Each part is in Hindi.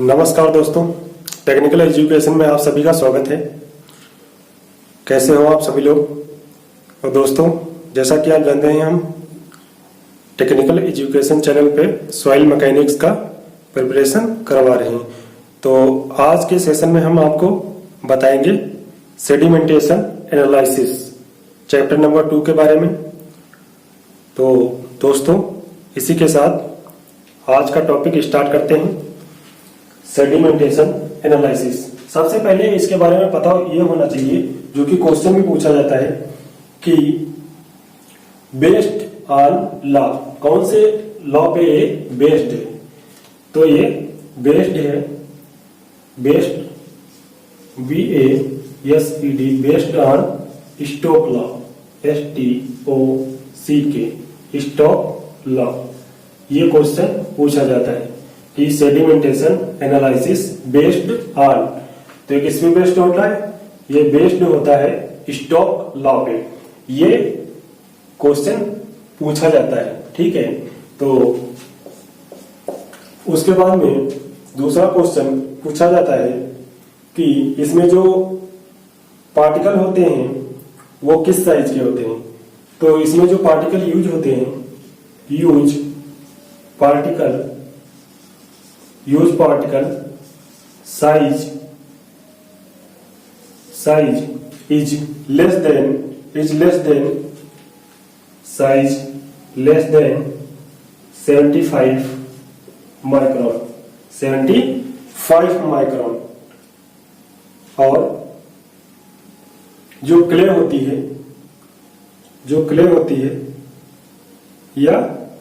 नमस्कार दोस्तों, टेक्निकल एजुकेशन में आप सभी का स्वागत है। कैसे हो आप सभी लोग। और दोस्तों, जैसा कि आप जानते हैं, हम टेक्निकल एजुकेशन चैनल पे सॉइल मैकेनिक्स का प्रिपरेशन करवा रहे हैं। तो आज के सेशन में हम आपको बताएंगे सेडिमेंटेशन एनालिसिस चैप्टर नंबर 2 के बारे में। तो दोस्तों, इसी के साथ आज का टॉपिक स्टार्ट करते हैं, सेडिमेंटेशन एनालिसिस। सबसे पहले इसके बारे में पता ये होना चाहिए, जो कि क्वेश्चन में पूछा जाता है कि बेस्ड ऑन लॉ, कौन से लॉ पे ये बेस्ड है। तो ये बेस्ड है, based BASED, based on stoke law, STOCK, stoke law. ये क्वेश्चन पूछा जाता है कि सेडिमेंटेशन एनालिसिस बेस्ड ऑन, तो ये किस पे बेस्ड होता है? ये बेस्ड होता है स्टोक लॉ पे। ये क्वेश्चन पूछा जाता है, ठीक है। तो उसके बाद में दूसरा क्वेश्चन पूछा जाता है कि इसमें जो पार्टिकल होते हैं वो किस साइज के होते हैं। तो इसमें जो पार्टिकल यूज होते हैं, use particle size is less than size less than 75 micron, 75 micron. और जो क्ले होती है या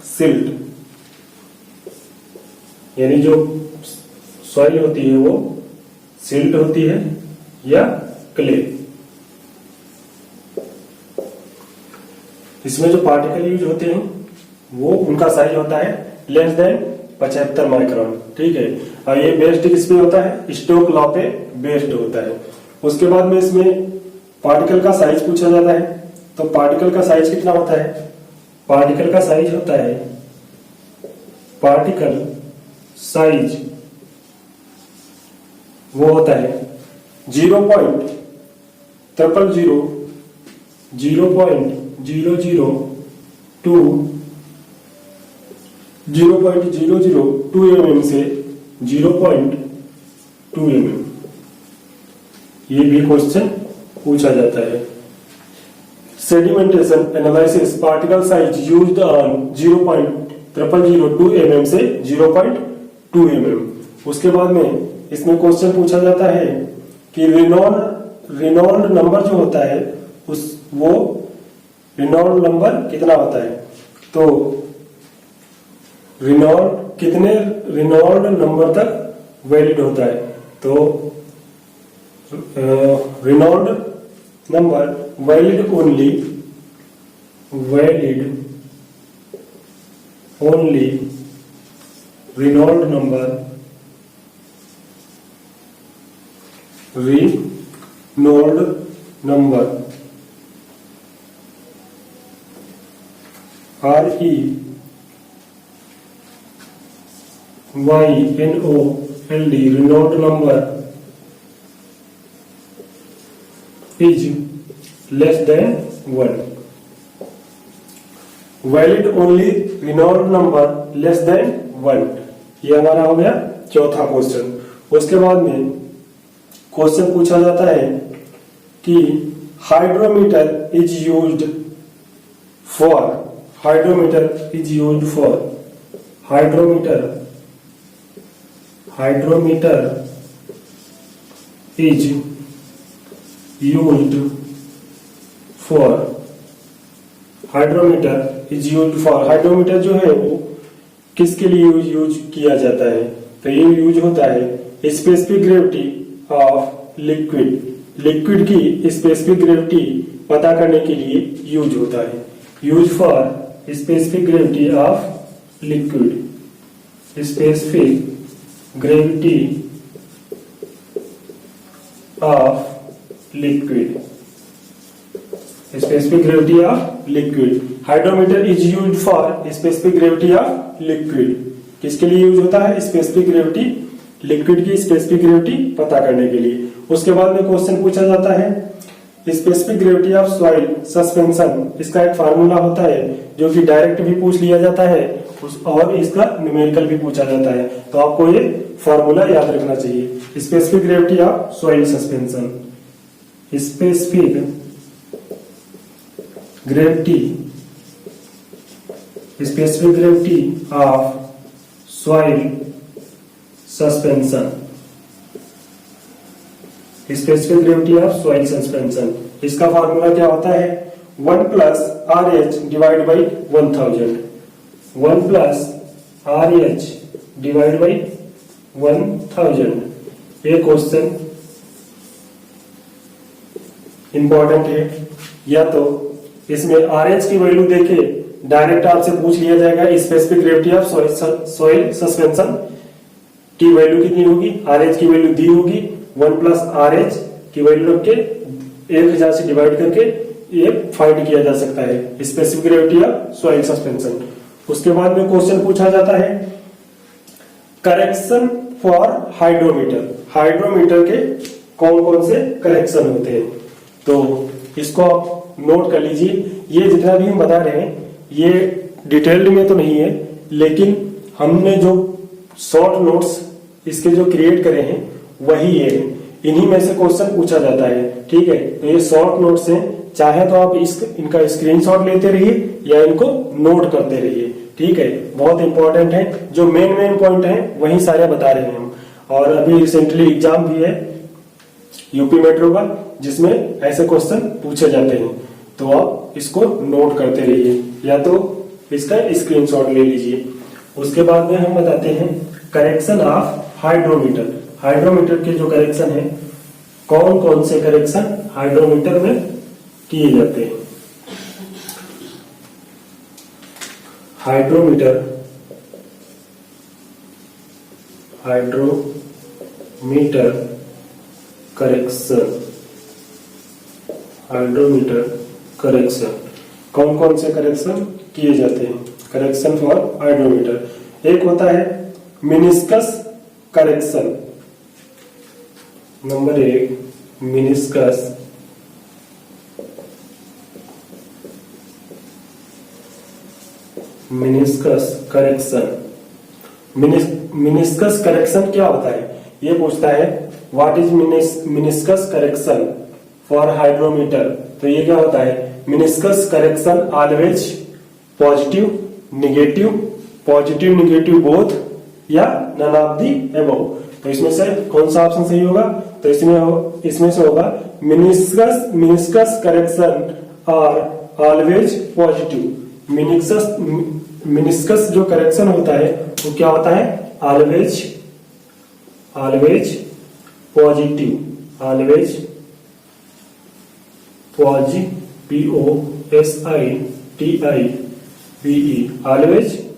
सिल्ट, यानी जो सॉइल होती है वो सिल्ट होती है या क्ले। इसमें जो पार्टिकल यूज होते हैं वो उनका साइज होता है लेस देन 75 माइक्रोन, ठीक है। और ये बेस्ड किस पे होता है? स्टोक लॉ पे बेस्ड होता है। उसके बाद में इसमें पार्टिकल का साइज पूछा जाता है। तो पार्टिकल का साइज कितना होता है? पार्टिकल का साइज होता है, पार्टिकल साइज वो होता है 0.000000002 mm से 0.2 mm। ये भी क्वेश्चन पूछा जाता है। Sedimentation analysis particle size used on 0.00002 mm से 0.2 mm। उसके बाद में इसमें क्वेश्चन पूछा जाता है कि रिनॉल्ड नंबर जो होता है वो रिनॉल्ड नंबर कितना होता है। तो कितने रिनॉल्ड नंबर तक वैलिड होता है। तो Reynold number valid only Reynold number REYNOLD, Reynold number is less than 1। Valid only Reynold number less than 1। ये हमारा हो गया चौथा क्वेश्चन। उसके बाद में क्वेश्चन पूछा जाता है कि hydrometer is used for hydrometer is used for hydrometer जो है वो किसके लिए यूज किया जाता है। तो ये यूज होता है स्पेसिफिक ग्रेविटी ऑफ लिक्विड की स्पेसिफिक ग्रेविटी पता करने के लिए यूज होता है। Use for specific gravity of liquid, specific gravity of liquid, specific gravity of liquid. Hydrometer is used for specific gravity of liquid. किसके लिए यूज होता है? स्पेसिफिक ग्रेविटी लिक्विड की स्पेसिफिक ग्रेविटी पता करने के लिए। उसके बाद में क्वेश्चन पूछा जाता है specific gravity of soil suspension, इसका एक फार्मूला होता है जो कि डायरेक्ट भी पूछ लिया जाता है और इसका न्यूमेरिकल भी पूछा जाता है, तो आपको ये फार्मूला याद रखना चाहिए। Specific gravity of soil suspension, specific gravity of soil suspension, specific gravity of soil suspension, इसका फार्मूला क्या होता है 1 plus RH divide by 1000, 1 plus RH divide by 1000। ये क्वेश्चन इंपॉर्टेंट है, या तो इसमें RH की वैल्यू देके डायरेक्ट आपसे पूछ लिया जाएगा specific gravity of soil suspension की वैल्यू कितनी होगी, RH की वैल्यू दी होगी, 1 प्लस RH की वैल्यू रख के 1000 से डिवाइड करके ये फाइंड किया जा सकता है specific gravity of soil suspension. उसके बाद में क्वेश्चन पूछा जाता है करेक्शन फॉर हाइड्रोमीटर, हाइड्रोमीटर के कौन कौन से करेक्शन होते हैं, तो इसको आप नोट कर लीजिए। ये जितना भी हम बता रहे हैं ये डिटेल्ड में तो नहीं है, लेकिन हमने जो शॉर्ट नोट्स इसके जो क्रिएट करे हैं वही है, इन्हीं में से क्वेश्चन पूछा जाता है। ठीक है, तो ये शॉर्ट नोट्स हैं, चाहे तो आप इनका स्क्रीनशॉट लेते रहिए या इनको नोट करते रहिए। ठीक है, बहुत इंपॉर्टेंट है, जो मेन पॉइंट है वही सारे बता रहे हैं हम। और अभी रिसेंटली एग्जाम भी है यूपी मेट्रो का जिसमें ऐसे क्वेश्चन पूछे जाते हैं, तो आप इसको नोट करते रहिए या तो इसका स्क्रीनशॉट ले लीजिए। उसके बाद में हम बताते हैं करेक्शन ऑफ हाइड्रोमीटर, हाइड्रोमीटर के जो करेक्शन है, कौन कौन से करेक्शन हाइड्रोमीटर में किए जाते हैं। हाइड्रोमीटर करेक्शन, हाइड्रोमीटर करेक्शन, कौन कौन से करेक्शन किए जाते हैं। करेक्शन फॉर हाइड्रोमीटर, एक होता है meniscus correction, number 1 meniscus correction. Meniscus correction क्या होता है ये पूछता है, what is meniscus correction for hydrometer, तो ये क्या होता है meniscus correction always positive negative both या नन ऑफ दी अबव, तो इसमें से कौन सा ऑप्शन सही होगा, तो इसमें से होगा meniscus correction are always positive. Meniscus जो करेक्शन होता है वो क्या होता है always positive, always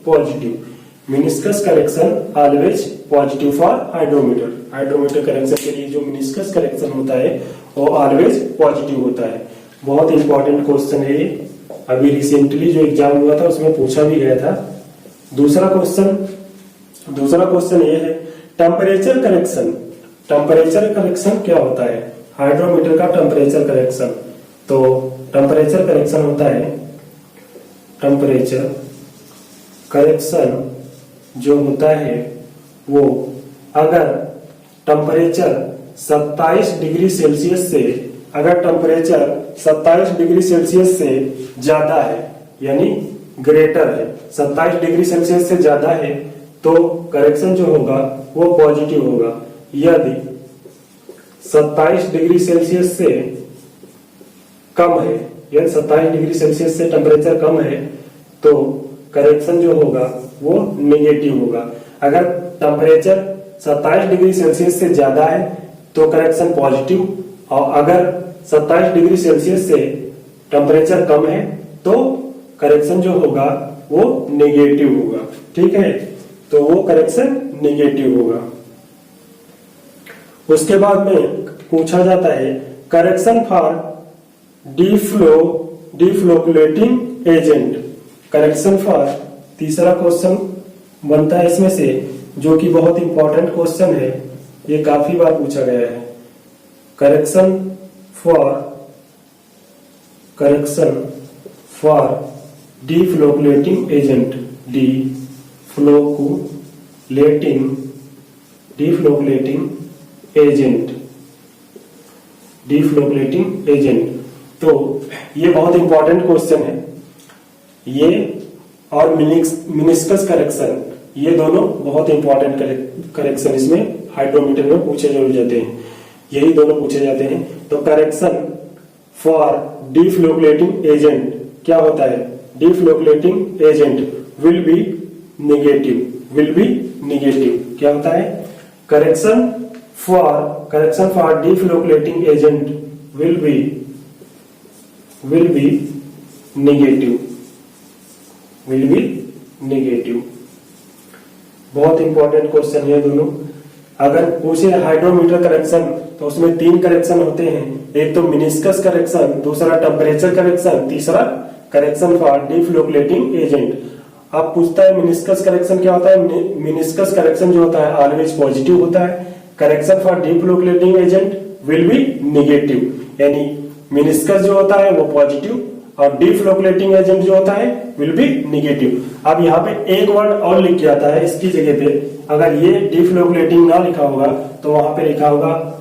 positive. Meniscus correction always positive for hydrometer, hydrometer correction के लिए जो मेनिस्कस करेक्शन होता है वो ऑलवेज पॉजिटिव होता है। बहुत इंपॉर्टेंट क्वेश्चन है ये, अभी रिसेंटली जो एग्जाम हुआ था उसमें पूछा भी गया था। दूसरा क्वेश्चन ये है टेम्परेचर करेक्शन। टेम्परेचर करेक्शन क्या होता है, हाइड्रोमीटर का टेम्परेचर करेक्शन, तो टेम्परेचर करेक्शन होता है, टेम्परेचर करेक्शन जो होता है वो अगर टेम्परेचर 27 डिग्री सेल्सियस से, अगर टेम्परेचर 27 डिग्री सेल्सियस से ज्यादा है यानी ग्रेटर है, 27 डिग्री सेल्सियस से ज्यादा है तो करेक्शन जो होगा वो पॉजिटिव होगा। यदि 27 डिग्री सेल्सियस से कम है, यदि 27 डिग्री सेल्सियस से टेम्परेचर कम है तो करेक्शन जो होगा वो नेगेटिव होगा। अगर टेम्परेचर 27 डिग्री सेल्सियस से ज्यादा है तो करेक्शन पॉजिटिव, और अगर 27 डिग्री सेल्सियस से टेम्परेचर कम है तो करेक्शन जो होगा वो नेगेटिव होगा। ठीक है, तो वो करेक्शन नेगेटिव होगा। उसके बाद में पूछा जाता है correction for deflocculating agent. Correction for, तीसरा क्वेश्चन बनता है इसमें से जो कि बहुत इंपॉर्टेंट क्वेश्चन है, ये काफी बार पूछा गया है। Correction for deflocculating agent, deflocculating agent. तो ये बहुत इंपॉर्टेंट क्वेश्चन है। ये और मिनिस्कस करेक्शन, ये दोनों बहुत इंपॉर्टेंट करेक्शन इसमें हाइड्रोमीटर में पूछे जरूर जाते हैं, यही दोनों पूछे जाते हैं। तो करेक्शन फॉर डिफ्लोकुलेटिंग एजेंट क्या होता है? Deflocculating agent will be negative. क्या होता है? Correction for deflocculating agent will be negative. बहुत इंपॉर्टेंट क्वेश्चन है दोनों। अगर पूछे हाइड्रोमीटर करेक्शन तो उसमें 3 करेक्शन होते हैं, एक तो मिनिस्कस करेक्शन, दूसरा टेम्परेचर करेक्शन, तीसरा करेक्शन फॉर डिफ्लोकुलेटिंग एजेंट। अब पूछता है मिनिस्कस करेक्शन क्या होता है? मिनिस्कस करेक्शन जो होता है ऑलवेज पॉजिटिव होता है। Correction for deflocculating agent will be negative, यानी मिनिस्कस जो होता है वो पॉजिटिव और डिफ्लोकुलेटिंग एजेंट जो होता है विल बी निगेटिव। अब यहाँ पे एक वर्ड और लिख के आता है इसकी जगह पे, अगर ये डिफ्लोकुलेटिंग ना लिखा होगा तो वहां पे लिखा होगा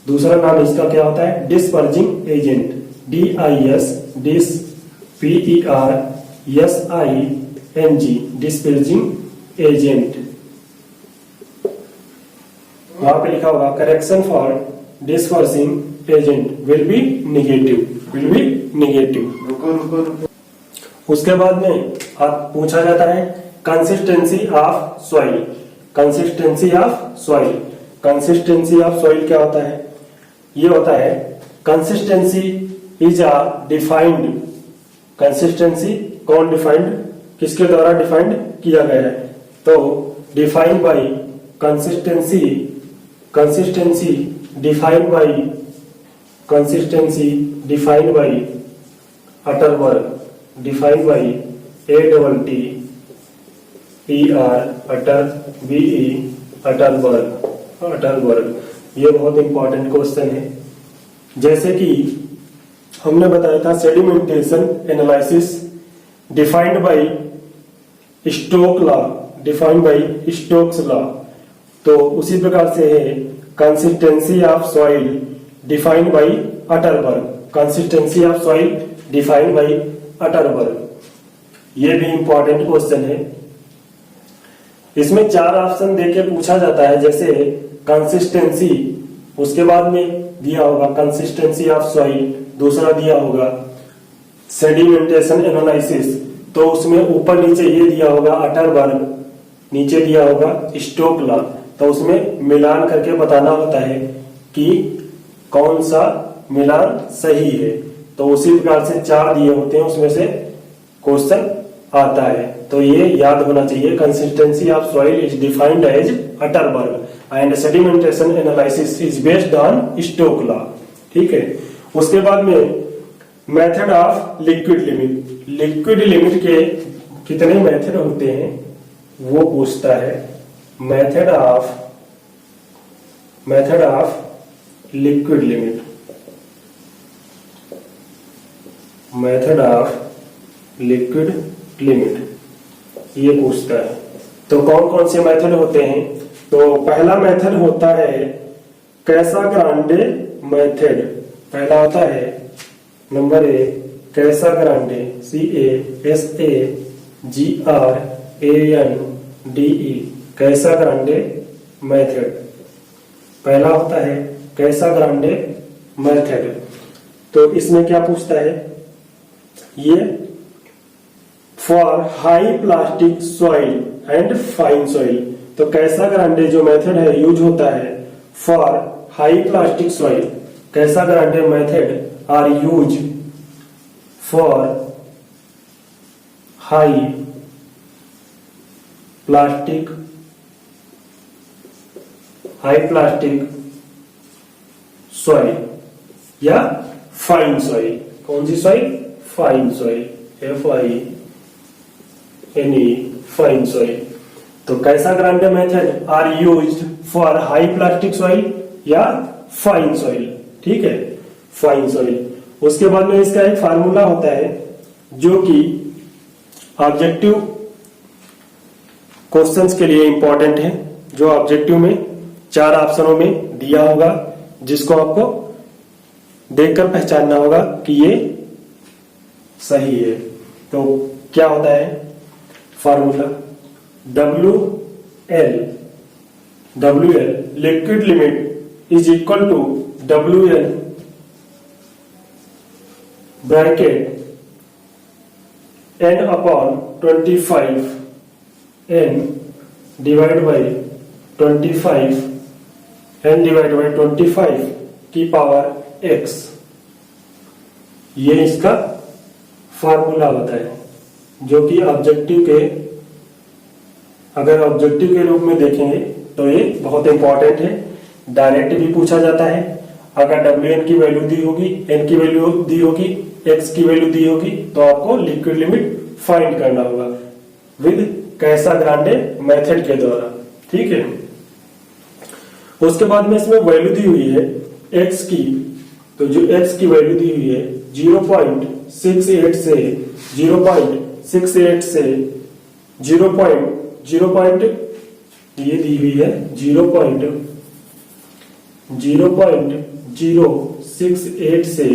दूसरा नाम इसका क्या होता है? डिस्पर्जिंग एजेंट, DISPERSING, डिस्पर्जिंग एजेंट। वहां पे लिखा होगा correction for dispersing agent will be negative. रुको। उसके बाद में आप पूछा जाता है consistency of soil. Consistency of soil क्या होता है? ये होता है consistency is a defined. Consistency कौन डिफाइंड, किसके द्वारा डिफाइंड किया गया है? तो defined by consistency defined by Atterberg, defined by Atterberg. ये बहुत इंपॉर्टेंट क्वेश्चन है। जैसे कि हमने बताया था sedimentation analysis defined by Stokes law, तो उसी प्रकार से है consistency of soil defined by Atterberg. ये भी इंपॉर्टेंट क्वेश्चन है। इसमें 4 ऑप्शन देके पूछा जाता है, जैसे कंसिस्टेंसी, उसके बाद में दिया होगा कंसिस्टेंसी ऑफ सॉइल, दूसरा दिया होगा सेडिमेंटेशन एनालिसिस, तो उसमें ऊपर नीचे ये दिया होगा अटरबर्ग, नीचे दिया होगा स्टोक लॉ। तो उसमें मिलान करके बताना होता है कि कौन सा मिलान सही है। तो उसी प्रकार से 4 दिए होते हैं, उसमें से क्वेश्चन आता है। तो ये याद होना चाहिए, consistency of soil is defined as Atterberg and sedimentation analysis is based on stoke law. ठीक है। उसके बाद में method of liquid limit. Liquid limit के कितने मेथड होते हैं वो पूछता है। मेथड ऑफ लिक्विड लिमिट, ये पूछता है। तो कौन कौन से मेथड होते हैं? तो पहला मेथड होता है कैसाग्रांडे मेथड। पहला होता है नंबर 1 कैसाग्रांडे, CASAGRANDE, कैसाग्रांडे मेथड। पहला होता है कैसाग्रांडे मेथड। तो इसमें क्या पूछता है? ये for high plastic soil and fine soil. तो कैसाग्रांडे जो मेथड है यूज होता है for high plastic soil. Casagrande method are use for high plastic soil या फाइन सॉइल। कौन सी soil? Fine soil, FINE, fine soil. तो Casagrande method are used for high plastic soil या फाइन सॉइल, ठीक है, फाइन सॉइल। उसके बाद में इसका एक फार्मूला होता है जो कि ऑब्जेक्टिव क्वेश्चंस के लिए इंपॉर्टेंट है, जो ऑब्जेक्टिव में 4 ऑप्शनों में दिया होगा, जिसको आपको देखकर पहचानना होगा कि ये सही है। तो क्या होता है formula, WL liquid limit is equal to WL bracket n upon 25 n divide by 25 n divide by 25 की पावर x, ये इसका फार्मूला होता है, जो कि ऑब्जेक्टिव के, अगर ऑब्जेक्टिव के रूप में देखेंगे तो ये बहुत इंपॉर्टेंट है। डायरेक्ट भी पूछा जाता है, अगर WN की वैल्यू दी होगी, n की वैल्यू दी होगी, x की वैल्यू दी होगी, तो आपको लिक्विड लिमिट फाइंड करना होगा विद कैसा ग्रांडे मेथड के द्वारा, ठीक है। उसके बाद में इसमें वैल्यू दी हुई है x की, तो जो x की वैल्यू दी हुई है 0.68 से 0.68 से 0.0 ये दी हुई है 0.068 से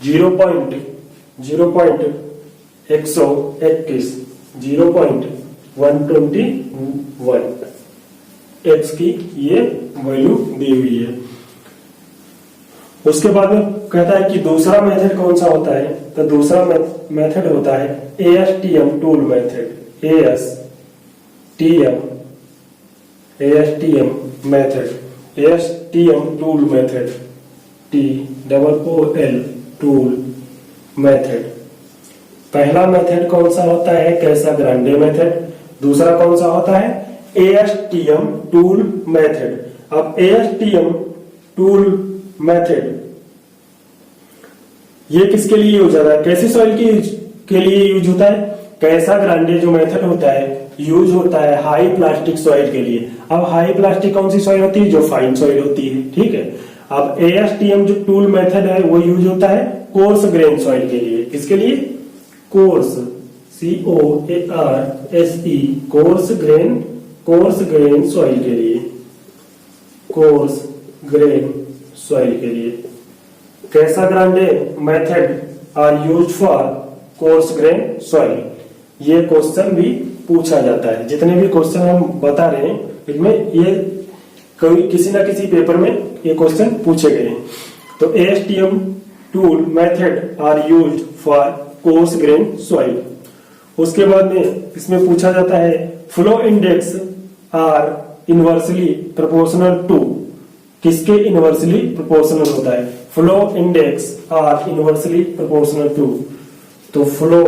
0.121 x की ये वैल्यू दी हुई है। उसके बाद में कहता है कि दूसरा मेथड कौन सा होता है, तो दूसरा मेथड होता है ASTM tool method, ASTM method, ASTM tool method, TOOL tool method. पहला मेथड कौन सा होता है, कैसा ग्रांडे मेथड, दूसरा कौन सा होता है ASTM टूल मेथड। अब ASTM टूल मेथड ये किसके लिए यूज होता है, कैसी सॉइल के लिए यूज होता है, कैसा ग्रांडे जो मेथड होता है यूज होता है हाई प्लास्टिक सॉइल के लिए। अब हाई प्लास्टिक कौन सी सॉइल होती है, जो फाइन सॉइल होती है, ठीक है। अब ASTM जो टूल मेथड है वो यूज होता है कोर्स ग्रेन सॉइल के लिए, किसके लिए, coarse COARSE coarse grain soil के लिए, कोर्स ग्रेन सॉइल के लिए। Casagrande method are used for coarse grain soil, ये क्वेश्चन भी पूछा जाता है। जितने भी क्वेश्चन हम बता रहे हैं इनमें ये कोई किसी ना किसी पेपर में ये क्वेश्चन पूछे गए हैं। तो ASTM tool method are used for coarse grain soil. उसके बाद में इसमें पूछा जाता है flow index are inversely proportional to, किसके इनवर्सली प्रोपोर्शनल होता है, flow index are inversely proportional to. तो flow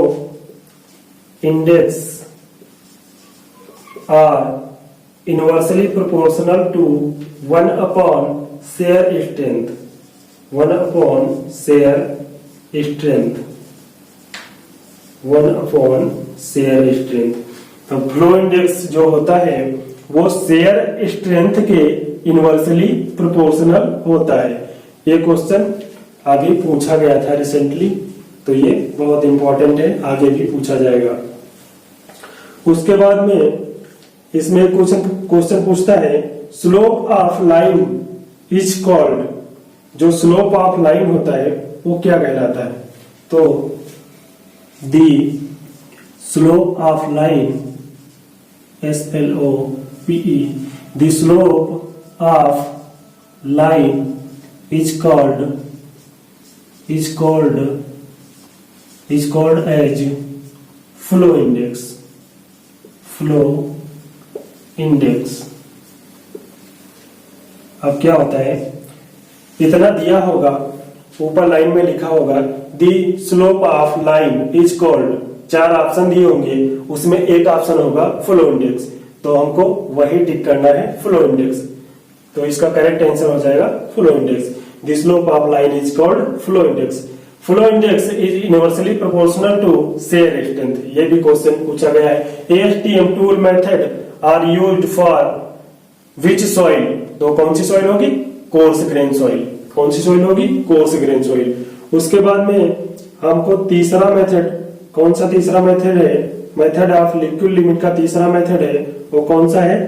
index are inversely proportional to 1 upon shear strength, 1 upon shear strength, 1 upon shear strength. तो फ्लो इंडेक्स जो होता है वो शेयर स्ट्रेंथ के इनवर्सली प्रोपोर्शनल होता है। ये क्वेश्चन आगे पूछा गया था रिसेंटली, तो ये बहुत इंपॉर्टेंट है, आगे भी पूछा जाएगा। उसके बाद में इसमें क्वेश्चन पूछता है slope of line is called, जो स्लोप ऑफ लाइन होता है वो क्या कहलाता है, तो the slope of line SLOPE, the slope of line is called as flow index, अब क्या होता है, इतना दिया होगा, ऊपर लाइन में लिखा होगा the slope of line is called, 4 option दिए होंगे, उसमें एक ऑप्शन होगा फ्लो इंडेक्स, तो हमको वही टिक करना है फ्लो इंडेक्स। तो इसका करेक्ट आंसर हो जाएगा flow index. The slope of line is called flow index. Flow index is inversely proportional to shear strength, ये भी क्वेश्चन पूछा गया है। ASTM tool method are used for which soil, तो कौन सी सॉइल होगी? Coarse grain soil. कौन सी सॉइल होगी? Coarse grain soil. उसके बाद में हमको तीसरा मेथड, कौन सा तीसरा मेथड है? मेथड ऑफ लिक्विड लिमिट का तीसरा मेथड है, वो कौन सा है?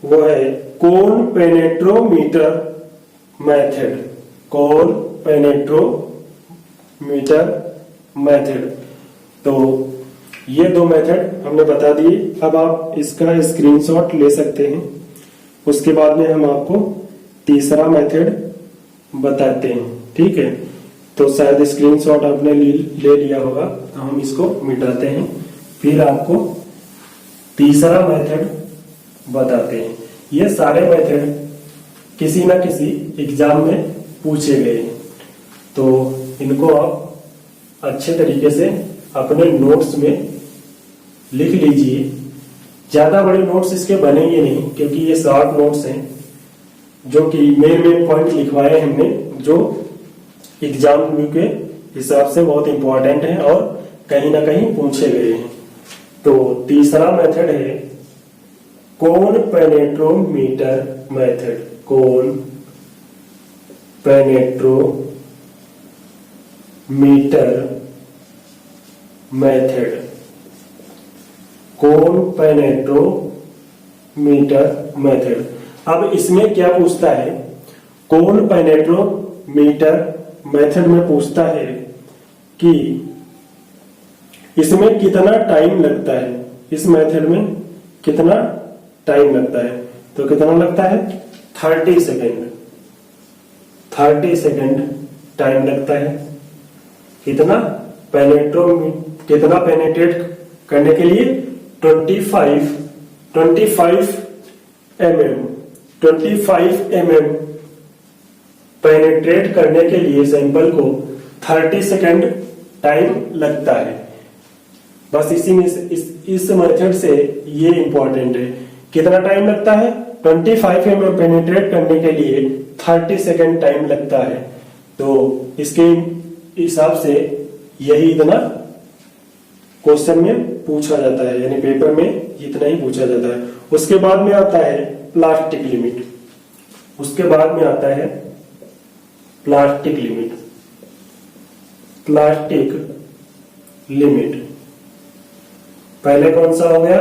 वो है कोन पेनेट्रोमीटर मेथड। कोन पेनेट्रोमीटर मेथड। तो ये दो मेथड हमने बता दिए। अब आप इसका स्क्रीनशॉट ले सकते हैं। उसके बाद में हम आपको तीसरा मेथड बताते हैं, ठीक है? तो शायद स्क्रीनशॉट आपने ले लिया होगा, तो हम इसको मिटाते हैं, फिर आपको तीसरा मेथड बताते हैं। ये सारे मेथड किसी ना किसी एग्जाम में पूछे गए हैं, तो इनको आप अच्छे तरीके से अपने नोट्स में लिख लीजिए। ज्यादा बड़े नोट्स इसके बनेंगे नहीं, क्योंकि ये शॉर्ट नोट्स हैं, जो कि मेन पॉइंट लिखवाए हैं हमने, जो एग्जाम के हिसाब से बहुत इंपॉर्टेंट है और कहीं ना कहीं पूछे गए हैं। तो तीसरा मेथड है कोन पेनेट्रोमीटर मेथड। कोन पेनेट्रोमीटर मेथड। कोन पेनेट्रोमीटर मेथड। अब इसमें क्या पूछता है? कोन पेनेट्रोमीटर मेथड में पूछता है कि इसमें कितना टाइम लगता है। इस मेथड में कितना टाइम लगता है? तो कितना लगता है? 30 सेकेंड। 30 सेकेंड टाइम लगता है। कितना पेनेट्रेट करने के लिए? 25 mm पेनेट्रेट करने के लिए सैंपल को 30 सेकेंड टाइम लगता है। बस इसी में इस मेथड से ये इंपॉर्टेंट है। कितना टाइम लगता है? 25 mm पेनेट्रेट करने के लिए 30 सेकेंड टाइम लगता है। तो इसके हिसाब से यही इतना क्वेश्चन में पूछा जाता है, यानी पेपर में इतना ही पूछा जाता है। उसके बाद में आता है प्लास्टिक लिमिट। उसके बाद में आता है प्लास्टिक लिमिट। प्लास्टिक लिमिट पहले कौन सा हो गया?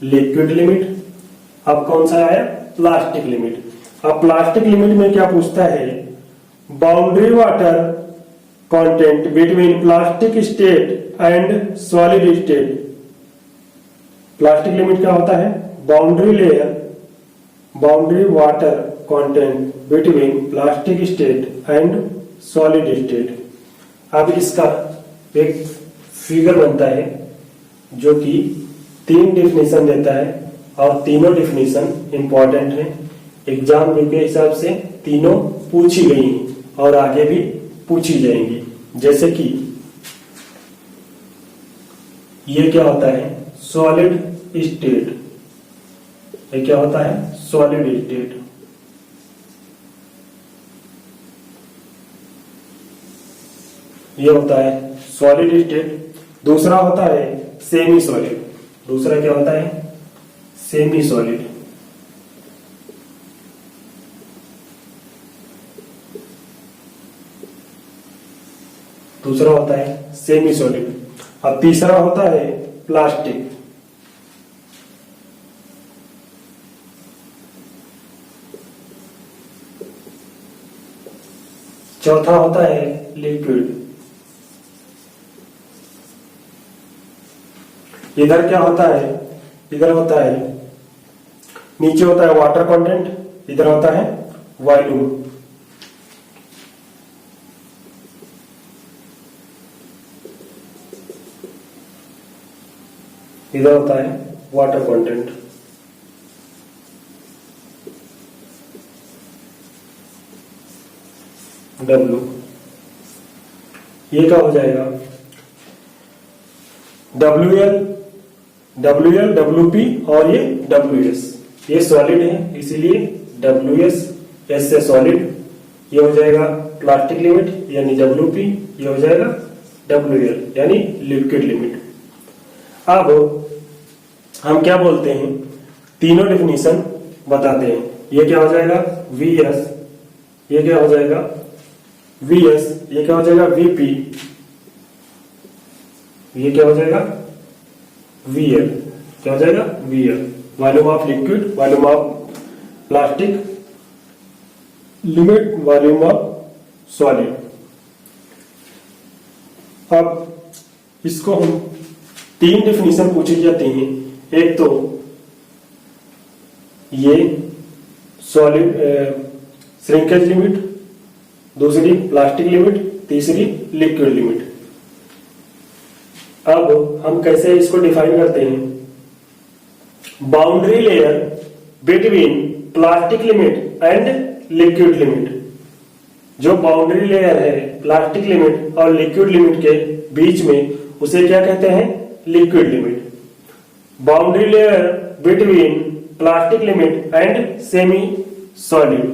Liquid limit. अब कौन सा आया? Plastic limit. अब प्लास्टिक लिमिट में क्या पूछता है? Boundary water content between plastic state and solid state. Plastic limit क्या होता है? Boundary layer, boundary water content between plastic state and solid state. अब इसका एक फिगर बनता है जो कि 3 डिफिनेशन देता है, और तीनों डिफिनेशन इंपॉर्टेंट है। एग्जाम के हिसाब से तीनों पूछी गई हैं और आगे भी पूछी जाएंगी। जैसे कि ये क्या होता है? Solid state. ये क्या होता है? Solid state. ये होता है सॉलिड स्टेट। दूसरा होता है सेमी सॉलिड। दूसरा क्या होता है? Semi solid. दूसरा होता है सेमी सॉलिड। अब तीसरा होता है प्लास्टिक। चौथा होता है लिक्विड। इधर क्या होता है? इधर होता है, नीचे होता है वाटर कंटेंट, इधर होता है वॉल्यूम। इधर होता है वाटर कंटेंट। W। ये क्या हो जाएगा? WL, WP और ये WS। ये सॉलिड है, इसीलिए WS, S से सॉलिड। ये हो जाएगा प्लास्टिक लिमिट यानी WP। ये हो जाएगा WL यानी लिक्विड लिमिट। अब हम क्या बोलते हैं? तीनों डेफिनेशन बताते हैं। ये क्या हो जाएगा Vs, ये क्या हो जाएगा Vs, ये क्या हो जाएगा Vp, ये क्या हो जाएगा Vl, क्या हो जाएगा Vl, volume of liquid, volume of plastic, limit volume of solid. अब इसको हम तीन डेफिनेशन पूछी जाती हैं। एक तो ये सॉलिड श्रिंकेज लिमिट, दूसरी प्लास्टिक लिमिट, तीसरी लिक्विड लिमिट। अब हम कैसे इसको डिफाइन करते हैं? Boundary layer between plastic limit and liquid limit. जो बाउंड्री लेयर है प्लास्टिक लिमिट और लिक्विड लिमिट के बीच में, उसे क्या कहते हैं? Liquid limit. Boundary layer between plastic limit and semi solid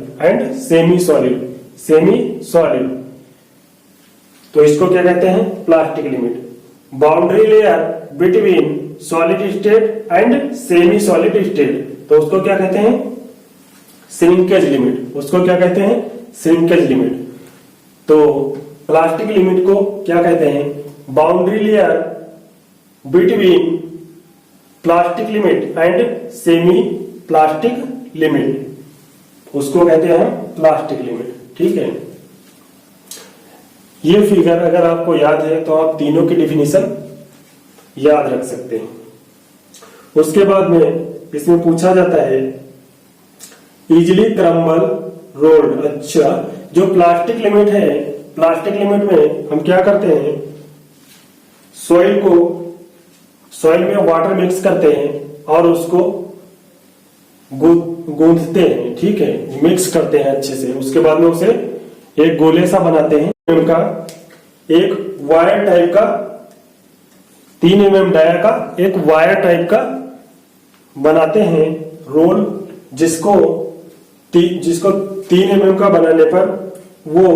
semi solid, तो इसको क्या कहते हैं? Plastic limit. Boundary layer between solid state and semi solid state, तो उसको क्या कहते हैं? Shrinkage limit. उसको क्या कहते हैं? Shrinkage limit. तो प्लास्टिक लिमिट को क्या कहते हैं? Boundary layer between plastic limit and semi plastic limit, उसको कहते हैं प्लास्टिक लिमिट। ठीक है, ये फिगर अगर आपको याद है तो आप तीनों की डेफिनेशन याद रख सकते हैं। उसके बाद में इसमें पूछा जाता है इजिली क्रम्बल रोल्ड। अच्छा, जो प्लास्टिक लिमिट है, प्लास्टिक लिमिट में हम क्या करते हैं? सॉइल में वाटर मिक्स करते हैं और उसको गूंथते हैं। ठीक है, मिक्स करते हैं अच्छे से। उसके बाद में उसे एक गोले सा बनाते हैं। उनका एक वायर टाइप का 3 mm डाया का एक वायर टाइप का बनाते हैं रोल, जिसको 3 mm का बनाने पर वो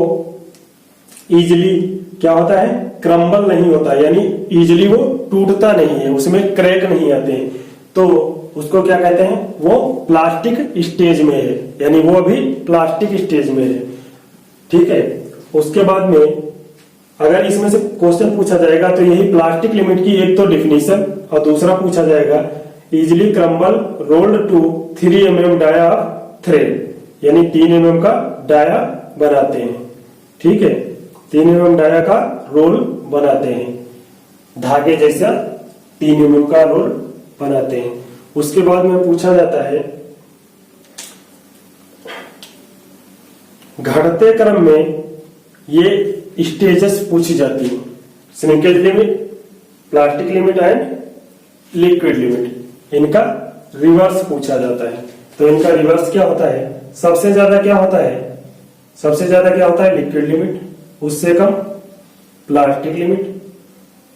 इजिली क्या होता है? क्रम्बल नहीं होता, यानी इजिली वो टूटता नहीं है, उसमें क्रैक नहीं आते हैं। तो उसको क्या कहते हैं? वो प्लास्टिक स्टेज में है, यानी वो अभी प्लास्टिक स्टेज में है। ठीक है, उसके बाद में अगर इसमें से क्वेश्चन पूछा जाएगा तो यही प्लास्टिक लिमिट की एक तो डेफिनेशन, और दूसरा पूछा जाएगा easily crumble rolled to 3 mm dia thread, यानी 3 mm का डाया बनाते हैं। ठीक है, 3 mm डाया का रोल बनाते हैं, धागे जैसा 3 mm का रोल बनाते हैं। उसके बाद में पूछा जाता है घटते क्रम में ये स्टेजेस पूछी जाती है, shrinkage limit, plastic limit and liquid limit. इनका रिवर्स पूछा जाता है। तो इनका रिवर्स क्या होता है? सबसे ज्यादा क्या होता है? सबसे ज्यादा क्या होता है? लिक्विड लिमिट, उससे कम प्लास्टिक लिमिट,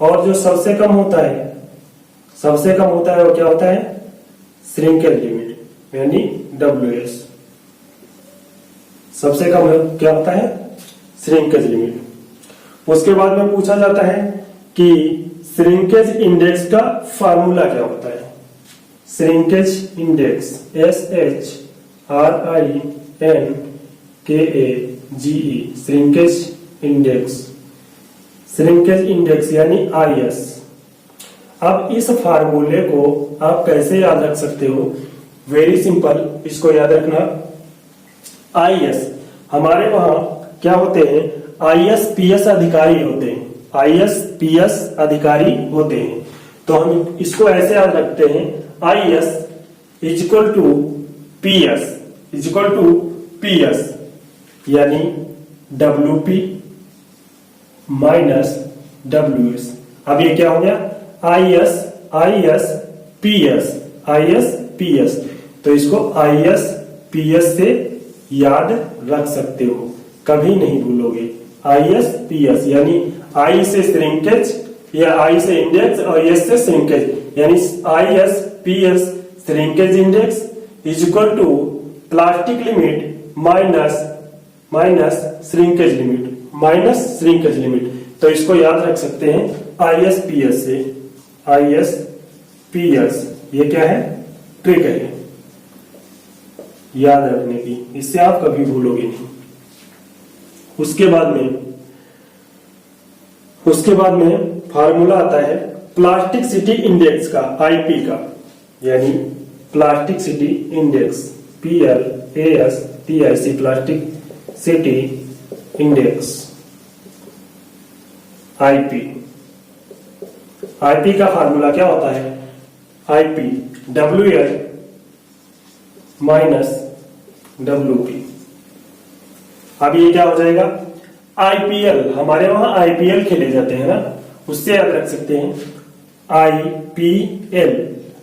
और जो सबसे कम होता है वो क्या होता है? श्रिंकेज लिमिट, यानी WS। सबसे कम क्या होता है? Shrinkage limit. उसके बाद में पूछा जाता है कि श्रिंकेज इंडेक्स का फार्मूला क्या होता है? Shrinkage index SHRINKAGE, shrinkage index यानी IS। अब इस फार्मूले को आप कैसे याद रख सकते हो? वेरी सिंपल, इसको याद रखना। IS हमारे वहां क्या होते हैं? ISPS अधिकारी होते हैं, ISPS अधिकारी होते हैं। तो हम इसको ऐसे याद रखते हैं IS इक्वल टू PS यानी WP माइनस WS। अब ये क्या हो गया? ISPS, तो इसको ISPS से याद रख सकते हो, कभी नहीं भूलोगे। ISPS यानी I से श्रिंकेज या I से इंडेक्स और S से श्रिंकेज, यानी ISPS shrinkage index is equal to plastic limit minus shrinkage limit. तो इसको याद रख सकते हैं ISPS से। ISPS ये क्या है? ट्रिक है। याद रखने की, इससे आप कभी भूलोगे नहीं। उसके बाद में फार्मूला आता है प्लास्टिसिटी इंडेक्स का, आईपी का, यानी plasticity index, PLASTIC, plasticity index, IP. IP का फार्मूला क्या होता है? IP WL minus WP। अब ये क्या हो जाएगा? IPL, हमारे वहां IPL खेले जाते हैं ना, उससे याद रख सकते हैं IPL।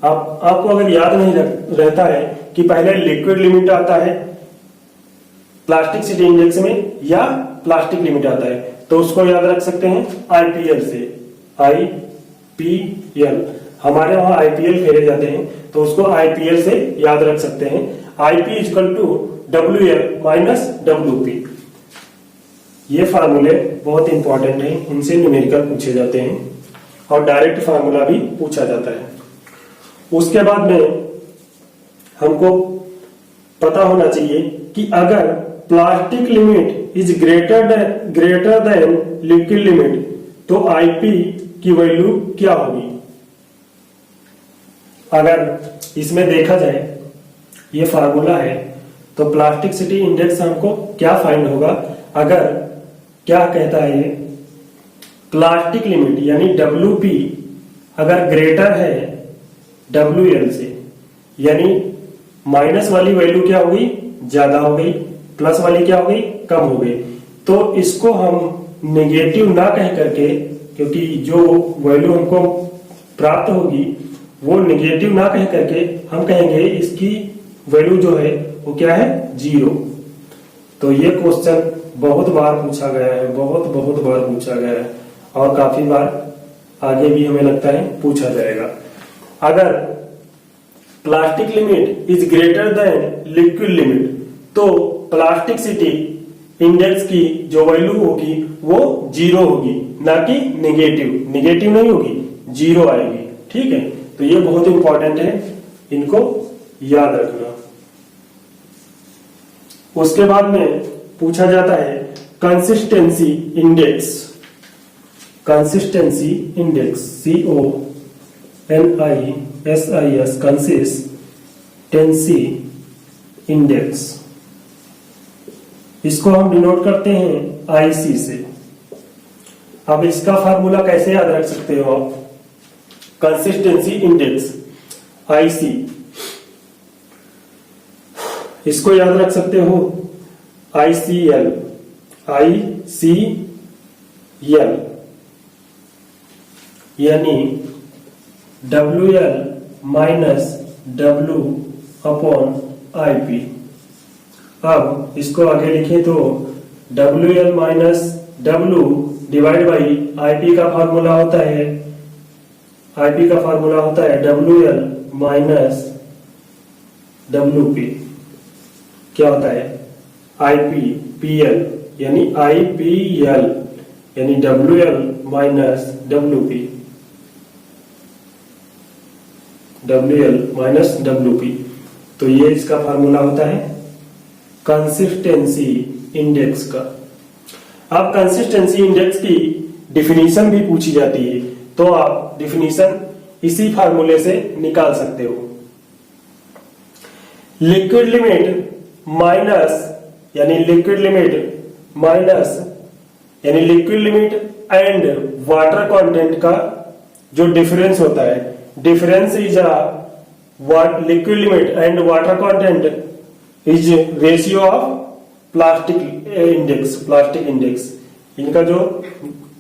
आपको अगर याद नहीं रहता है कि पहले लिक्विड लिमिट आता है प्लास्टिसिटी इंडेक्स में या प्लास्टिक लिमिट आता है, तो उसको याद रख सकते हैं IPL से। IPL, हमारे वहां IPL खेले जाते हैं तो उसको IPL से याद रख सकते हैं। IP equal to WL minus WP। ये फार्मूले बहुत इंपॉर्टेंट हैं, इनसे न्यूमेरिकल पूछे जाते हैं और डायरेक्ट फार्मूला भी पूछा जाता है। उसके बाद में हमको पता होना चाहिए कि अगर plastic limit is greater than liquid limit तो आईपी की वैल्यू क्या होगी। अगर इसमें देखा जाए, ये फार्मूला है, तो प्लास्टिसिटी इंडेक्स हमको क्या फाइंड होगा? अगर क्या कहता है ये, प्लास्टिक लिमिट यानी WP अगर ग्रेटर है WL से, यानी माइनस वाली वैल्यू क्या हो गई? ज्यादा हो गई, प्लस वाली क्या हो गई? कम हो गई। तो इसको हम नेगेटिव ना कह करके, क्योंकि जो वैल्यू हमको प्राप्त होगी वो नेगेटिव ना कह करके हम कहेंगे इसकी वैल्यू जो है वो क्या है? 0। तो ये क्वेश्चन बहुत बार पूछा गया है, बहुत बार पूछा गया है और काफी बार आगे भी हमें लगता है पूछा जाएगा। अगर plastic limit is greater than liquid limit तो प्लास्टिसिटी इंडेक्स की जो वैल्यू होगी वो 0 होगी, ना कि नेगेटिव नहीं होगी, 0 आएगी। ठीक है, तो ये बहुत इंपॉर्टेंट है, इनको याद रखना। उसके बाद में पूछा जाता है consistency index, consistency index, CONISIS, consistency index. इसको हम डिनोट करते हैं IC से। अब इसका फार्मूला कैसे याद रख सकते हो आप? कंसिस्टेंसी इंडेक्स IC, इसको याद रख सकते हो ICL, यानी WL minus W upon IP। अब इसको आगे लिखें तो WL minus W divide by IP का फार्मूला होता है, WL माइनस WP। क्या होता है? IPL, यानी IPL यानी WL माइनस WP। तो ये इसका फार्मूला होता है कंसिस्टेंसी इंडेक्स का। अब कंसिस्टेंसी इंडेक्स की डिफिनीशन भी पूछी जाती है, तो आप डिफिनीशन इसी फार्मूले से निकाल सकते हो। लिक्विड लिमिट यानी liquid limit and water content का जो डिफरेंस होता है, difference is liquid limit and water content is ratio of plastic index. इनका जो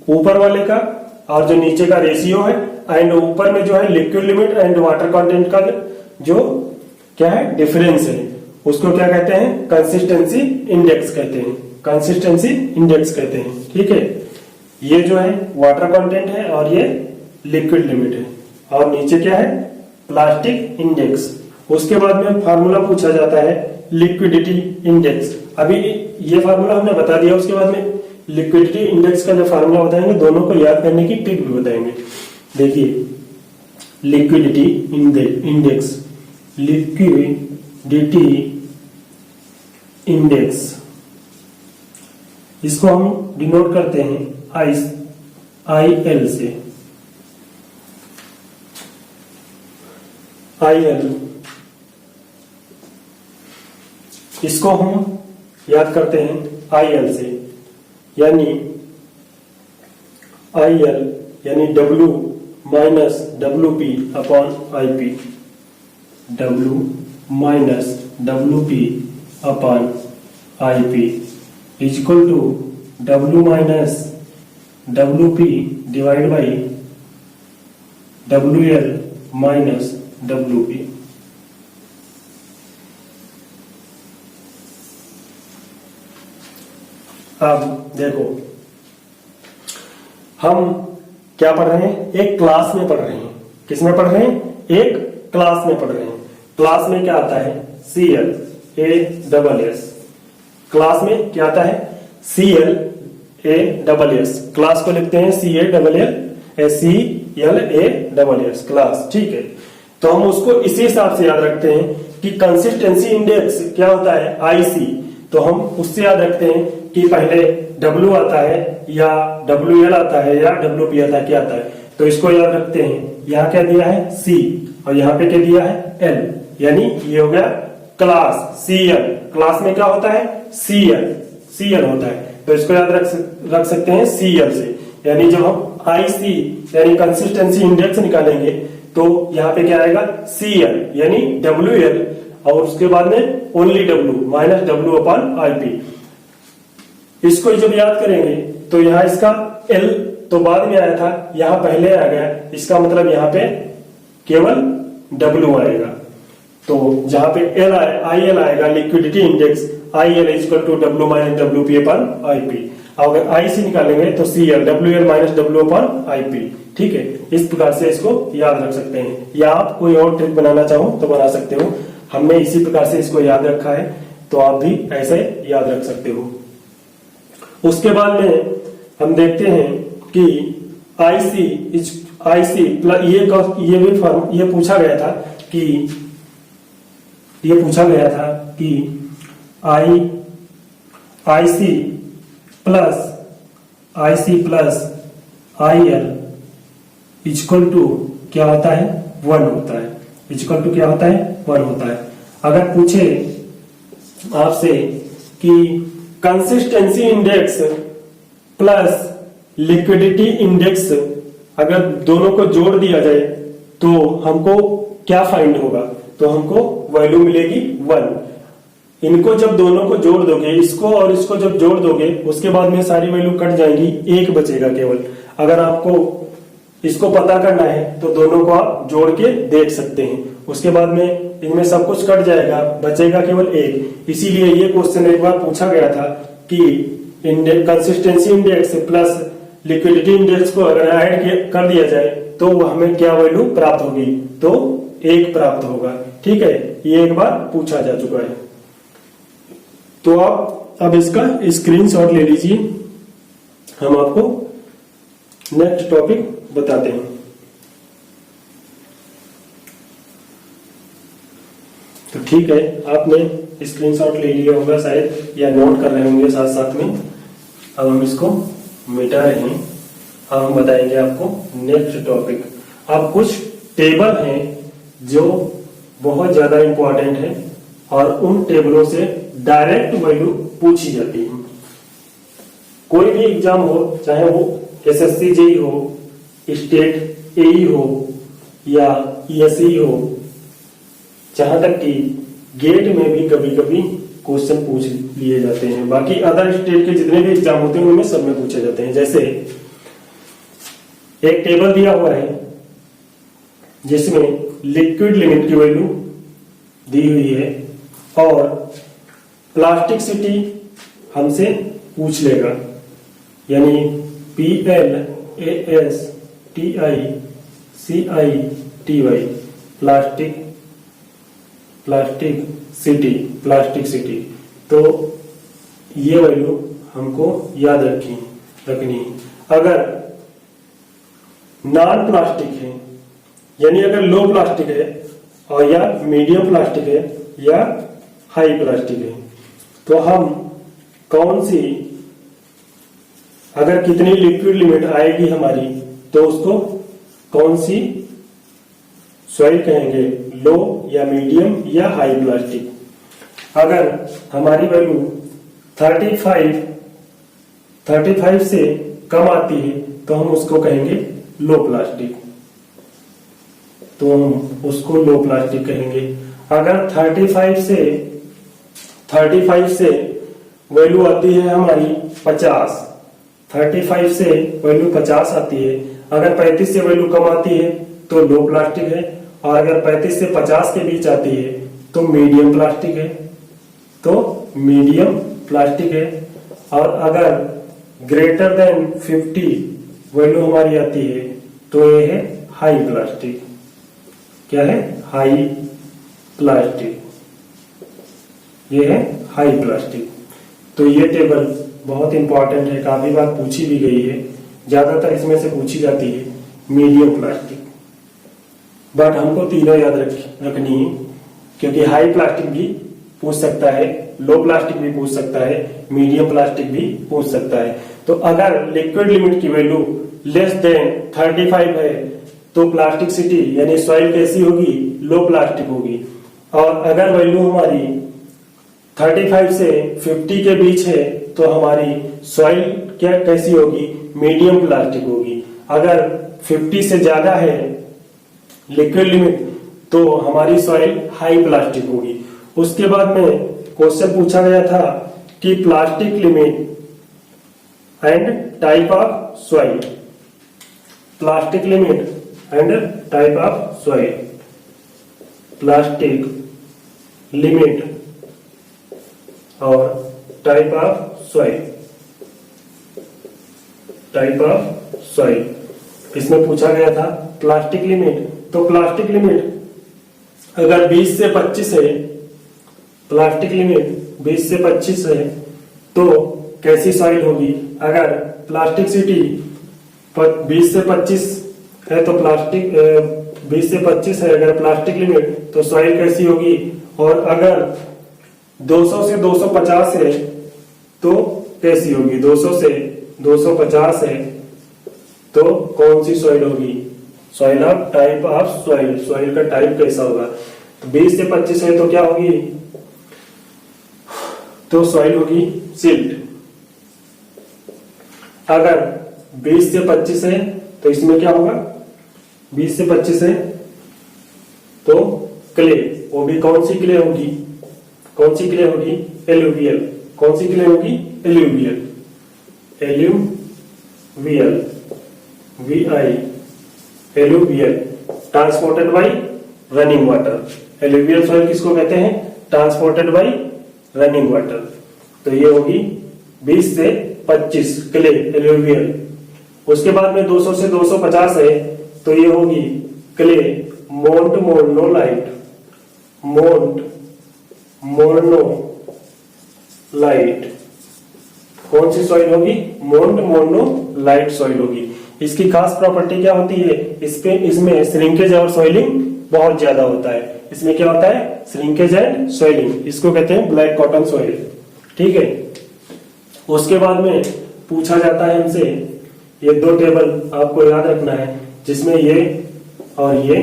ऊपर वाले का और जो नीचे का रेशियो है, एंड ऊपर में जो है liquid limit and water content का जो क्या है? डिफरेंस है, उसको क्या कहते हैं? कंसिस्टेंसी इंडेक्स कहते हैं। ठीक है, ये जो है वाटर कंटेंट है और ये लिक्विड लिमिट है, और नीचे क्या है? Plastic index. उसके बाद में फार्मूला पूछा जाता है लिक्विडिटी इंडेक्स। अभी ये फार्मूला हमने बता दिया, उसके बाद में लिक्विडिटी इंडेक्स का जो फार्मूला बताएंगे, दोनों को याद करने की ट्रिक भी बताएंगे। देखिए, लिक्विडिटी इंडेक्स इंडेक्स, इसको हम डिनोट करते हैं IL से। IL इसको हम याद करते हैं IL से, यानी IL यानी W minus WP upon IP, W minus WP upon IP is equal to W minus WP divide by WL minus WP। अब देखो हम क्या पढ़ रहे हैं, एक क्लास में पढ़ रहे हैं। किस में पढ़ रहे हैं, एक क्लास में पढ़ रहे हैं। क्लास में क्या आता है, CLASS। क्लास में क्या आता है, CLASS। क्लास को लिखते हैं CLASS क्लास, ठीक है। तो हम उसको इसी हिसाब से याद रखते हैं कि कंसिस्टेंसी इंडेक्स क्या होता है, IC। तो हम उससे याद रखते हैं कि पहले W आता है या WL आता है या WP आता है, क्या आता है। तो इसको याद रखते हैं, यहाँ क्या दिया है C और यहाँ पे क्या दिया है L, यानी ये हो गया क्लास CL। क्लास में क्या होता है, CL होता है। तो इसको याद रख सकते हैं CL से, यानी जब हम IC यानी कंसिस्टेंसी इंडेक्स निकालेंगे तो यहाँ पे क्या आएगा CL यानी WL और उसके बाद में only W minus W upon IP। इसको जब याद करेंगे तो यहाँ इसका L तो बाद में आया था, यहाँ पहले आ गया, इसका मतलब यहाँ पे केवल W आएगा। तो जहां पे IL आएगा liquidity index, IL is equal to W minus WP upon IP। अगर IC निकालेंगे तो CL WL minus W upon IP, ठीक है। इस प्रकार से इसको याद रख सकते हैं, या आप कोई और ट्रिक बनाना चाहो तो बना सकते हो। हमने इसी प्रकार से इसको याद रखा है, तो आप भी ऐसे याद रख सकते हो। उसके बाद में हम देखते हैं कि IC प्लस ये भी फॉर्म ये पूछा गया था कि IC plus IL equal to क्या होता है, 1 होता है। इक्वल टू क्या होता है, 1 होता है। अगर पूछे आपसे कि consistency index plus liquidity index अगर दोनों को जोड़ दिया जाए तो हमको क्या फाइंड होगा, तो हमको वैल्यू मिलेगी 1। इनको जब दोनों को जोड़ दोगे, इसको और इसको जब जोड़ दोगे, उसके बाद में सारी वैल्यू कट जाएंगी, 1 बचेगा केवल। अगर आपको इसको पता करना है तो दोनों को आप जोड़ के देख सकते हैं। उसके बाद में इनमें सब कुछ कट जाएगा, बचेगा केवल 1। इसीलिए ये क्वेश्चन एक बार पूछा गया था कि consistency index plus liquidity index को अगर ऐड कर दिया जाए तो हमें क्या वैल्यू प्राप्त होगी, तो 1 प्राप्त होगा, ठीक है। ये एक बार पूछा जा चुका है। तो आप अब इसका स्क्रीनशॉट ले लीजिए, हम आपको नेक्स्ट टॉपिक बताते हैं। तो ठीक है, आपने स्क्रीनशॉट ले लिया होगा शायद, या नोट कर रहे होंगे साथ साथ में। अब हम इसको मिटा रहे हैं। अब हम बताएंगे आपको नेक्स्ट टॉपिक। अब कुछ टेबल हैं जो बहुत ज्यादा इंपॉर्टेंट है और उन टेबलों से डायरेक्ट वैल्यू पूछी जाती है। कोई भी एग्जाम हो, चाहे वो SSC JEE हो, स्टेट AE हो या ESE हो, जहां तक कि गेट में भी कभी कभी क्वेश्चन पूछ लिए जाते हैं। बाकी अदर स्टेट के जितने भी एग्जाम होते हैं उनमें सब में पूछे जाते हैं। जैसे एक टेबल दिया हुआ है जिसमें लिक्विड लिमिट की वैल्यू दी हुई है और प्लास्टिसिटी हमसे पूछ लेगा, यानी PLASTICITY प्लास्टिसिटी। तो ये वैल्यू हमको याद रखनी है। अगर नॉन प्लास्टिक है, यानी अगर लो प्लास्टिक है और या मीडियम प्लास्टिक है या हाई प्लास्टिक है, तो हम कौन सी, अगर कितनी लिक्विड लिमिट आएगी हमारी, तो उसको कौन सी सॉइल कहेंगे, लो या मीडियम या हाई प्लास्टिक। अगर हमारी वैल्यू 35 से कम आती है तो हम उसको कहेंगे लो प्लास्टिक, तो हम उसको लो प्लास्टिक कहेंगे। अगर 35 से वैल्यू आती है हमारी 50, 35 से वैल्यू 50 आती है, अगर 35 से वैल्यू कम आती है तो लो प्लास्टिक है, और अगर 35 से 50 के बीच आती है तो मीडियम प्लास्टिक है, तो मीडियम प्लास्टिक है। और अगर ग्रेटर देन 50 वैल्यू हमारी आती है तो ये है हाई प्लास्टिक। क्या है? हाई प्लास्टिक, ये है हाई प्लास्टिक। तो ये टेबल बहुत इंपॉर्टेंट है, काफी बार पूछी भी गई है, ज्यादातर इसमें से पूछी जाती है मीडियम प्लास्टिक, बट हमको तीनों याद रखनी है, क्योंकि हाई प्लास्टिक भी पूछ सकता है, लो प्लास्टिक भी पूछ सकता है, मीडियम प्लास्टिक भी पूछ सकता है। तो अगर लिक्विड लिमिट की वैल्यू लेस देन 35 है तो प्लास्टिसिटी यानी सॉइल कैसी होगी? लो प्लास्टिक होगी। और अगर वैल्यू हमारी 35 से 50 के बीच है तो हमारी सॉइल क्या कैसी होगी? मीडियम प्लास्टिक होगी। अगर 50 से ज्यादा है लिक्विड लिमिट तो हमारी सॉइल हाई प्लास्टिक होगी। उसके बाद में क्वेश्चन पूछा गया था कि plastic limit and type of soil, plastic limit and type of soil, plastic limit और type of soil, type of soil, इसमें पूछा गया था प्लास्टिक लिमिट। तो प्लास्टिक लिमिट अगर 20 से 25 है, प्लास्टिक लिमिट 20 से 25 है तो कैसी सॉइल होगी? अगर प्लास्टिसिटी 20 से 25 है तो प्लास्टिक 20 से 25 है अगर प्लास्टिक लिमिट तो सॉइल कैसी होगी? और अगर 200 से 250 है तो कैसी होगी? 200 से 250 है तो कौन सी सॉइल होगी? Soil of type of soil, soil का टाइप कैसा होगा? तो 20 से 25 है तो क्या होगी? तो सॉइल होगी सिल्ट। अगर 20 से 25 है तो इसमें क्या होगा? 20 से 25 है तो क्ले, वो भी कौन सी क्ले होगी? कौन सी क्ले होगी? एलुवियल। कौन सी क्ले होगी? Alluvial, alluvial, VI, alluvial, transported by running water. Alluvial soil किसको कहते हैं? Transported by running water. तो ये होगी 20 से 25 क्ले एलुवियल। उसके बाद में 200 से 250 है तो ये होगी क्ले मोन्ट मोर्नोलाइट, मोन्ट मोर्नोलाइट। कौन सी सॉइल होगी? मोन्ट मोर्नोलाइट सॉइल होगी। इसकी खास प्रॉपर्टी क्या होती है? इसमें श्रिंकेज और सॉइलिंग बहुत ज्यादा होता है। इसमें क्या होता है? श्रिंकेज एंड सॉइलिंग, इसको कहते हैं ब्लैक कॉटन सॉइल। ठीक है। उसके बाद में पूछा जाता है हमसे, ये दो टेबल आपको याद रखना है, जिसमें ये और ये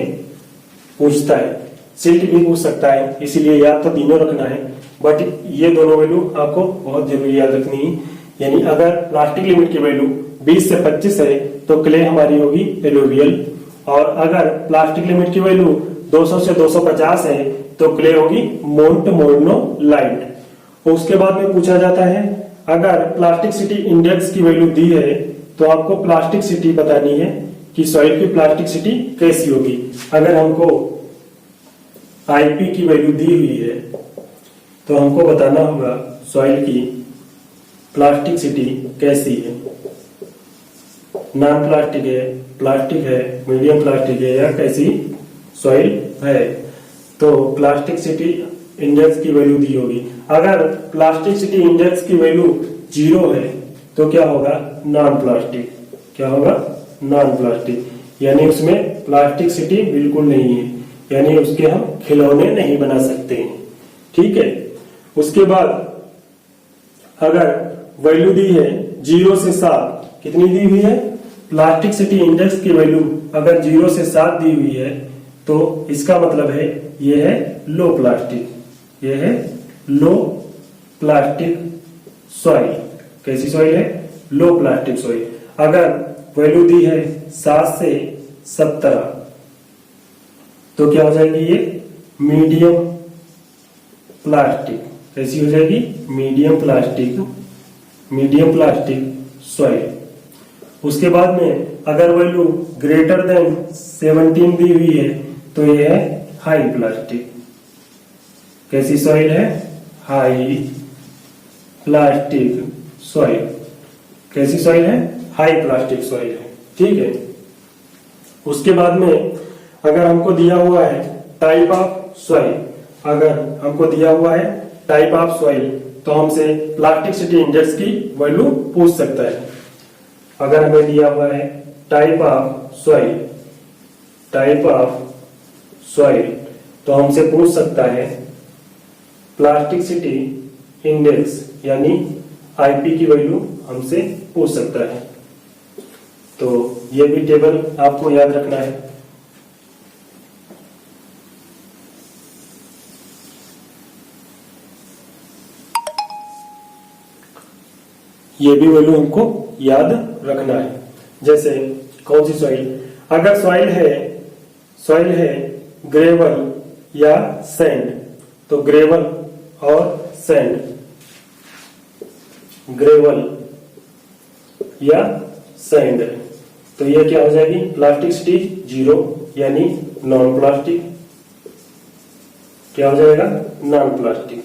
पूछता है। सिल्ट भी पूछ सकता है, इसीलिए याद तो तीनों रखना है, बट ये दोनों वैल्यू आपको बहुत जरूरी याद रखनी है। यानी अगर प्लास्टिक लिमिट की वैल्यू 20 से 25 है तो क्ले हमारी होगी एलुवियल, और अगर प्लास्टिक लिमिट की वैल्यू 200 से 250 है तो क्ले होगी मोन्ट मोर्नोलाइट। उसके बाद में पूछा जाता है, अगर प्लास्टिसिटी इंडेक्स की वैल्यू दी है तो आपको प्लास्टिसिटी बतानी है कि सॉइल की प्लास्टिसिटी कैसी होगी। अगर हमको IP की वैल्यू दी हुई है तो हमको बताना होगा सॉइल की प्लास्टिसिटी कैसी है, नॉन प्लास्टिक है, प्लास्टिक है, मीडियम प्लास्टिक है, या कैसी सॉइल है। तो प्लास्टिसिटी इंडेक्स की वैल्यू दी होगी। अगर प्लास्टिसिटी इंडेक्स की वैल्यू 0 है तो क्या होगा? Non plastic. क्या होगा? नॉन प्लास्टिक, यानी उसमें प्लास्टिसिटी बिल्कुल नहीं है, यानी उसके हम खिलौने नहीं बना सकते हैं। ठीक है। उसके बाद अगर वैल्यू दी है 0 से 7, कितनी दी हुई है? प्लास्टिसिटी इंडेक्स की वैल्यू अगर 0 से 7 दी हुई है तो इसका मतलब है ये है लो प्लास्टिक, ये है लो प्लास्टिक सॉइल। कैसी सॉइल है? Low plastic soil. अगर वैल्यू दी है 7 से 17 तो क्या हो जाएगी? ये मीडियम प्लास्टिक। कैसी हो जाएगी? Medium plastic soil. उसके बाद में अगर वैल्यू ग्रेटर देन 17 दी हुई है तो ये है हाई प्लास्टिक। कैसी सॉइल है? High plastic soil. कैसी सॉइल है? हाई प्लास्टिक सॉइल है। ठीक है। उसके बाद में अगर हमको दिया हुआ है टाइप ऑफ सॉइल, अगर हमको दिया हुआ है टाइप ऑफ सॉइल तो हमसे प्लास्टिसिटी इंडेक्स की वैल्यू पूछ सकता है। अगर हमें दिया हुआ है टाइप ऑफ सॉइल तो हमसे पूछ सकता है प्लास्टिसिटी इंडेक्स यानी आईपी की वैल्यू हमसे पूछ सकता है। तो ये भी टेबल आपको याद रखना है। ये भी वैल्यू हमको याद रखना है। जैसे कौन सी सॉइल? अगर सॉइल है ग्रेवल या सैंड तो ग्रेवल और सैंड, ग्रेवल या सैंड तो ये क्या हो जाएगी? प्लास्टिसिटी 0 यानी नॉन प्लास्टिक। क्या हो जाएगा? Non plastic.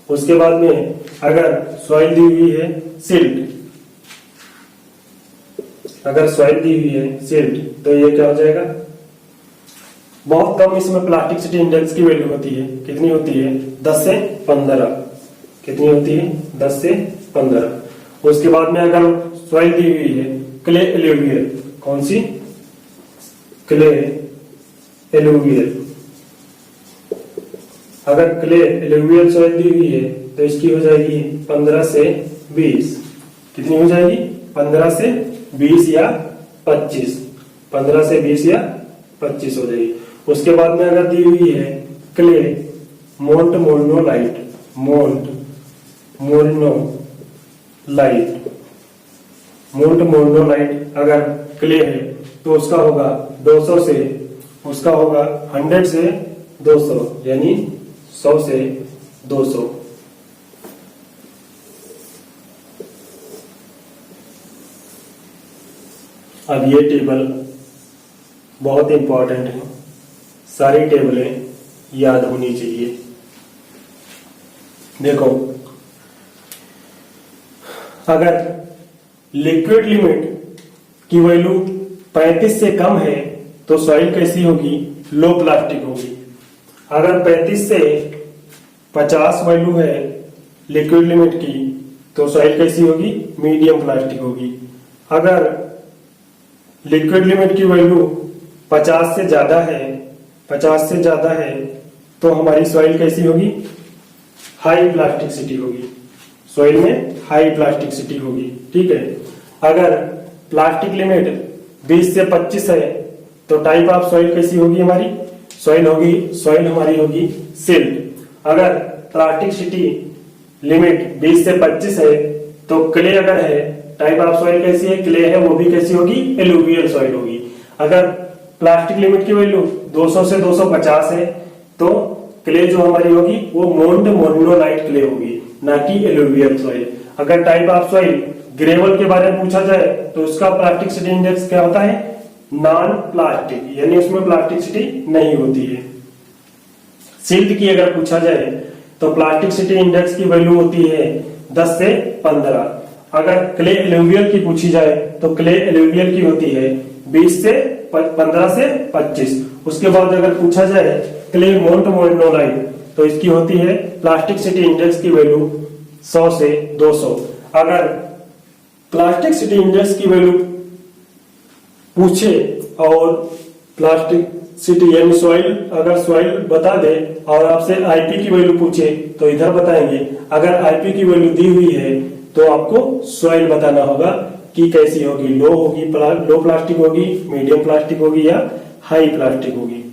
उसके बाद में अगर सॉइल दी हुई है सिल्ट, अगर सॉइल दी हुई है सिल्ट तो ये क्या हो जाएगा? बहुत कम इसमें प्लास्टिसिटी इंडेक्स की वैल्यू होती है। कितनी होती है? 10 से 15। कितनी होती है? 10 से 15। उसके बाद में अगर सॉइल दी हुई है क्ले एलुवियल, कौन सी? Clay alluvial. अगर क्ले एलुवियल सॉइल दी हुई है तो इसकी हो जाएगी 15 से 20। कितनी हो जाएगी? 15 से 20 या 25। 15 से 20 या 25 हो जाएगी। उसके बाद में अगर दी हुई है क्ले मोन्टमोर्नोलाइट, मोन्टमोर्नोलाइट अगर क्ले है तो उसका होगा 200 से, उसका होगा 100 से 200 यानी 100 से 200। अब ये टेबल बहुत इंपॉर्टेंट है, सारी टेबलें याद होनी चाहिए। देखो, अगर लिक्विड लिमिट की वैल्यू 35 से कम है तो सॉइल कैसी होगी? लो प्लास्टिक होगी। अगर 35 से 50 वैल्यू है लिक्विड लिमिट की तो सॉइल कैसी होगी? मीडियम प्लास्टिक होगी। अगर लिक्विड लिमिट की वैल्यू 50 से ज्यादा है तो हमारी सॉइल कैसी होगी? हाई प्लास्टिसिटी होगी। सॉइल में हाई प्लास्टिसिटी होगी। ठीक है। अगर प्लास्टिक लिमिट 20 से 25 है तो टाइप ऑफ सॉइल कैसी होगी? हमारी सॉइल हमारी होगी सिल्ट। अगर प्लास्टिसिटी लिमिट 20 से 25 है तो क्ले अगर है, टाइप ऑफ सॉइल कैसी है? क्ले है, वो भी कैसी होगी? एलुवियल सॉइल होगी। अगर प्लास्टिक लिमिट की वैल्यू 200 से 250 है तो क्ले जो हमारी होगी वो मोन्टमोर्नोलाइट क्ले होगी, ना कि एलुवियल सॉइल। अगर टाइप ऑफ सॉइल ग्रेवल के बारे में पूछा जाए तो उसका प्लास्टिसिटी इंडेक्स क्या होता है? नॉन प्लास्टिक, यानी उसमें प्लास्टिसिटी नहीं होती है। सिल्ट की अगर पूछा जाए तो प्लास्टिसिटी इंडेक्स की वैल्यू होती है 10 से 15। अगर क्ले एलुवियल की पूछी जाए तो क्ले एलुवियल की होती है 20 से 15 से 25। उसके बाद अगर पूछा जाए क्ले मोन्टमोर्नोलाइट तो इसकी होती है प्लास्टिसिटी इंडेक्स की वैल्यू 100 से 200। अगर प्लास्टिसिटी इंडेक्स की वैल्यू पूछे और प्लास्टिसिटी यानी सॉइल, अगर सॉइल बता दे और आपसे आईपी की वैल्यू पूछे तो इधर बताएंगे। अगर आईपी की वैल्यू दी हुई है तो आपको सॉइल बताना होगा कि कैसी होगी, लो होगी, लो प्लास्टिक होगी, मीडियम प्लास्टिक होगी या हाई प्लास्टिक होगी।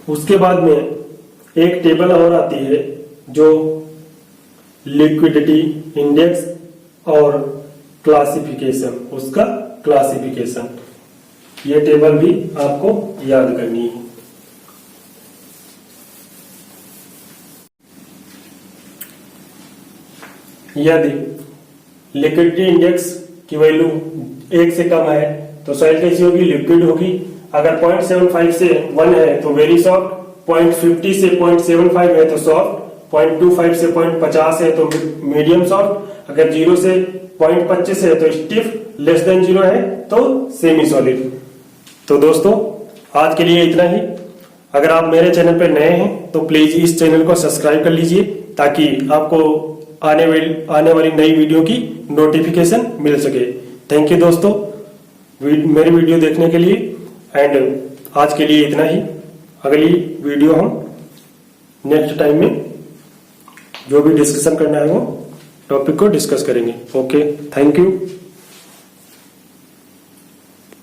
उसके बाद में एक टेबल और आती है जो लिक्विडिटी इंडेक्स और क्लासिफिकेशन, उसका क्लासिफिकेशन, ये टेबल भी आपको याद करनी है। यदि लिक्विडिटी इंडेक्स की वैल्यू 1 से कम है तो सॉइल कैसी होगी, लिक्विड होगी। अगर 0.75 से 1 है तो वेरी सॉफ्ट, 0.50 से 0.75 है तो सॉफ्ट, 0.25 से 0.50 है तो मीडियम सॉफ्ट, अगर 0 से 0.25 है तो स्टिफ, लेस देन 0 है तो सेमी सॉलिड। तो दोस्तों आज के लिए इतना ही। अगर आप मेरे चैनल पर नए हैं तो प्लीज इस चैनल को सब्सक्राइब कर लीजिए ताकि आपको आने वाली नई वीडियो की नोटिफिकेशन मिल सके। थैंक यू दोस्तों मेरी वीडियो देखने के लिए, एंड आज के लिए इतना ही। अगली वीडियो हम नेक्स्ट टाइम में जो भी डिस्कशन करना है वो टॉपिक को डिस्कस करेंगे। Okay, thank you.